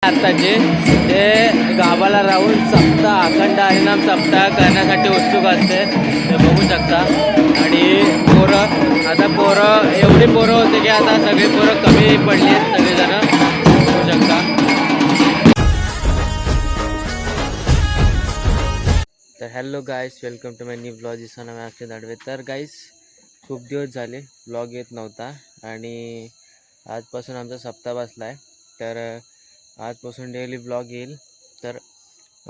आत्ताचे ते गावाला राहून सप्ताह अखंड हरिनाम सप्ताह करण्यासाठी उत्सुक असते ते बघू शकता. आणि पोरं एवढी पोरं होते की आता सगळी पोरं कमी पडली आहेत सगळेजण बघू शकता. तर hello guys, welcome to my new blog. दिसं नाव अक्षय दाडवे. तर गाईस, खूप दिवस झाले ब्लॉग येत नव्हता आणि आजपासून आमचा सप्ताह बसला आहे. तर आजपासून डेली ब्लॉग येईल. तर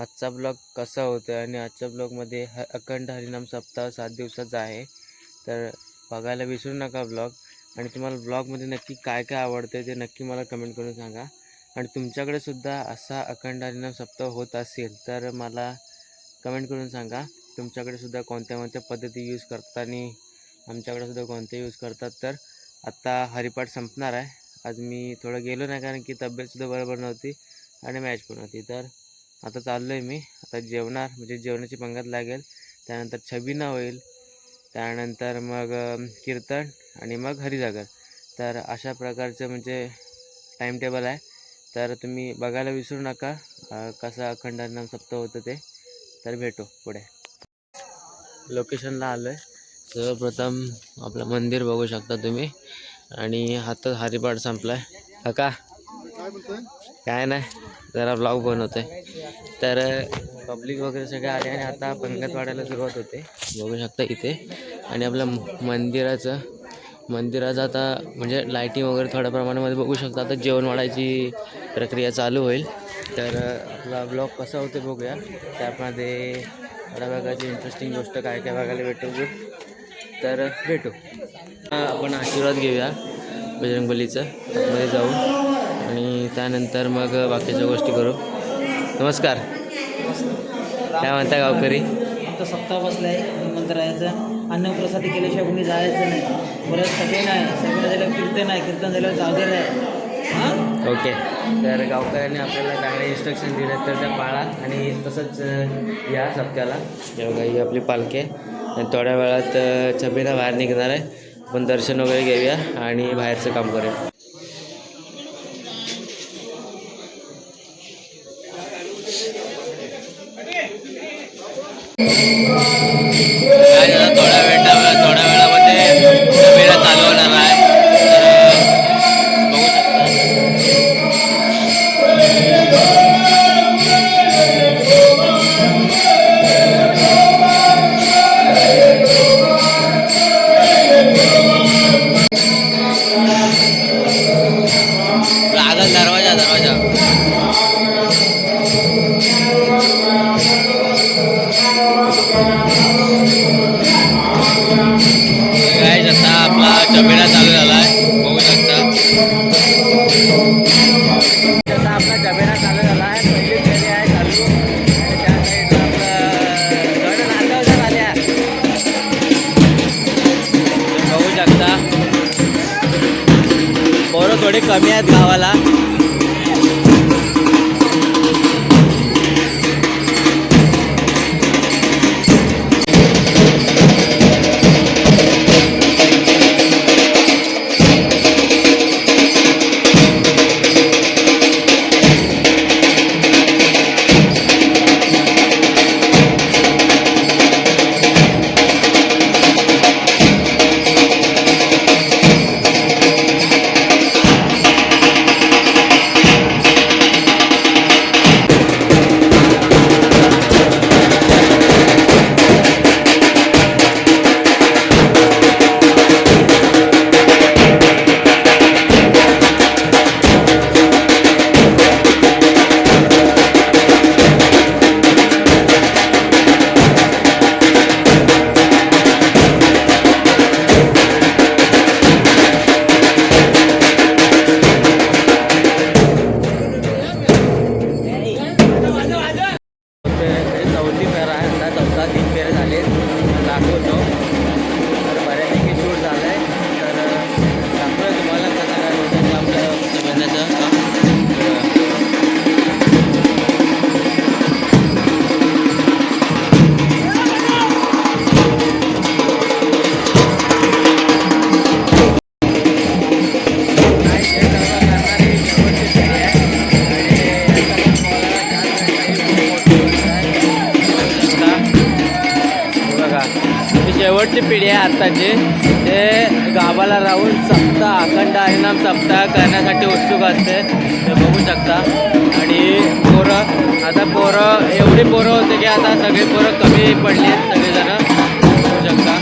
आजचा ब्लॉग कसा होतो आणि आजच्या ब्लॉगमध्ये अखंड हरिनाम सप्ताह 7 दिवसाचा आहे. तर बघायला विसरू नका ब्लॉग. आणि तुम्हाला ब्लॉगमध्ये नक्की काय काय आवडतं ते नक्की मला कमेंट करून सांगा. आणि तुमच्याकडे सुद्धा असा अखंड हरिनाम सप्ताह होत असेल तर मला कमेंट करून सांगा. तुमच्याकडे सुद्धा कोणत्या कोणत्या पद्धती यूज करतात आणि आमच्याकडे सुद्धा कोणत्या यूज करतात. तर आत्ता हरिपाठ संपणार आहे. आज मी थोडं गेलो नाही कारण की तब्येतसुद्धा बरोबर नव्हती आणि मॅच पण होती. तर आता चाललो आहे मी. आता जेवणार, म्हणजे जेवणाची पंगत लागेल. त्यानंतर छबिना होईल, त्यानंतर मग कीर्तन आणि मग हरिजागर. तर अशा प्रकारचं म्हणजे टाईम टेबल आहे. तर तुम्ही बघायला विसरू नका कसा अखंड हरिनाम सप्ताह होतं ते. तर भेटू पुढे. लोकेशनला आलो आहे. सर्वप्रथम आपलं मंदिर बघू शकता तुम्ही. आणि हातात हरिपाठ संपला आहे. काका काय नाही, जरा ब्लॉग बनवतोय. तर पब्लिक वगैरे सगळे आले आणि आता पंगत वाढायला सुरुवात होते बघू शकता इथे. आणि आपल्या मंदिराचं आता म्हणजे लाईटिंग वगैरे थोड्या प्रमाणामध्ये बघू शकता. आता जेवण वाढायची प्रक्रिया चालू होईल. तर आपला ब्लॉग कसा होतो बघूया. त्यामध्ये थोड्या बघायची इंटरेस्टिंग गोष्ट काय काय बघायला भेटू. तर भेटू. आपण आशीर्वाद घेऊया बजरंगबलीचं आतमध्ये जाऊन आणि त्यानंतर मग बाकीच्या गोष्टी करू. नमस्कार. काय म्हणता गावकरी? आता सप्ताह बसला आहे. नंतर राहायचं, अन्नप्रसाद केल्याशिवाय कोणी जायचं नाही. परत सगळे नाही, सगळं झालं कीर्तन आहे, कीर्तन झाल्यावर जागर आहे. ओके. तर गावकऱ्यांनी आपल्याला चांगले इन्स्ट्रक्शन दिले तर त्या पाळा आणि तसंच या सप्त्याला. बघा ही आपली पालखी आहे आणि थोड्या वेळात छबिना बाहेर निघणार आहे. आपण दर्शन वगैरे घेऊया आणि बाहेरचं काम करूया. थोड्या वेळामध्ये छबिना चालू होणार आहे. दरवाजा काय आता आपला छबिना चालू झाला आहे बघू शकता. आता आपला छबिना चालू झाला आहे. पहिली फेरी आहे चालू आणि त्या साईडला आपलं नाचवतात आल्या बघू शकता. पोरं थोडी कमी आहेत गावाला. पहिली पिढी आहे आत्ताची, ते गावाला राहून सप्ताह अखंड हरिनाम सप्ताह करण्यासाठी उत्सुक असते, ते बघू शकता. आणि पोरं एवढी पोरं होते की आता सगळी पोरं कमी पडली आहेत सगळेजण, बघू शकता.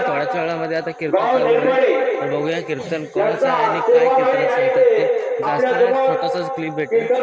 थोड्याच वेळामध्ये आता कीर्तन चालू होईल, तर बघूया कीर्तन कोणाचं आहे आणि काय कीर्तन सांगतात ते. जास्त नाही, छोटासाच क्लिप भेटेल, बघू.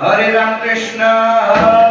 हरे राम कृष्ण हरे